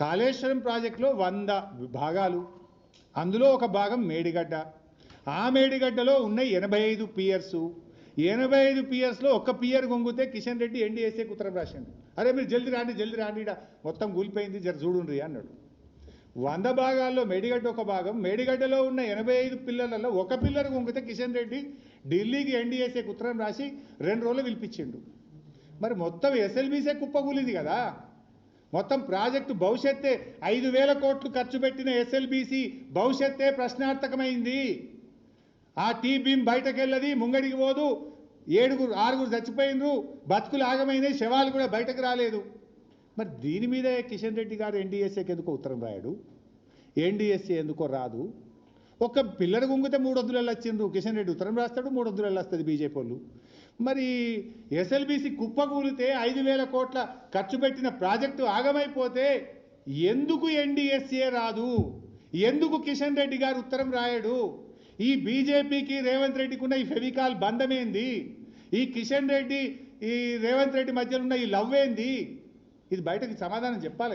కాళేశ్వరం ప్రాజెక్టులో 100 భాగాలు, అందులో ఒక భాగం మేడిగడ్డ. ఆ మేడిగడ్డలో ఉన్న 85 పియర్స్, 85 పియర్స్లో ఒక్క పియర్ గొంగితే కిషన్ రెడ్డి ఎన్డీఎస్ఏకి ఉత్తరం రాసిండు. అరే మీరు జల్దీ రాండి మొత్తం కూలిపోయింది జర చూడుండ్రి అన్నాడు. 100 భాగాల్లో మేడిగడ్డ ఒక భాగం, మేడిగడ్డలో ఉన్న 85 పిల్లర్లలో ఒక పిల్లర్ గొంగితే కిషన్ రెడ్డి ఢిల్లీకి ఎన్డీఎస్ఏకి ఉత్తరం రాసి 2 రోజులు పిలిపించిండు. మరి మొత్తం ఎస్ఎల్బీసీ కుప్పకూలింది కదా. మొత్తం ప్రాజెక్టు భవిష్యత్తే 5,000 కోట్లు ఖర్చు పెట్టిన ఎస్ఎల్బీసీ భవిష్యత్తే ప్రశ్నార్థకమైంది. ఆ టీ బీమ్ బయటకెళ్ళది, ముంగడికి పోదు, 6 చచ్చిపోయినరు, బతుకులు ఆగమైనాయి, శవాలు కూడా బయటకు రాలేదు. మరి దీని మీద కిషన్ రెడ్డి గారు ఎన్డీఎస్ఏకి ఎందుకో ఉత్తరం రాయడు, ఎన్డీఎస్ఏ ఎందుకో రాదు. ఒక పిల్లర్ గుంగితే 300 వచ్చిండ్రు, కిషన్ రెడ్డి ఉత్తరం రాస్తాడు, 300 వస్తుంది బీజేపీ వాళ్ళు. మరి ఎస్ఎల్బీసీ కుప్పకూలితే 5,000 కోట్ల ఖర్చు పెట్టిన ప్రాజెక్టు ఆగమైపోతే ఎందుకు ఎన్డీఎస్ఏ రాదు, ఎందుకు కిషన్ రెడ్డి గారు ఉత్తరం రాయడు? ఈ బీజేపీకి రేవంత్ రెడ్డికి ఉన్న ఈ ఫెవికాల్ బంధమేంది? ఈ కిషన్ రెడ్డి ఈ రేవంత్ రెడ్డి మధ్యలో ఉన్న ఈ లవ్ ఏంది? ఇది బయటకి సమాధానం చెప్పాలి.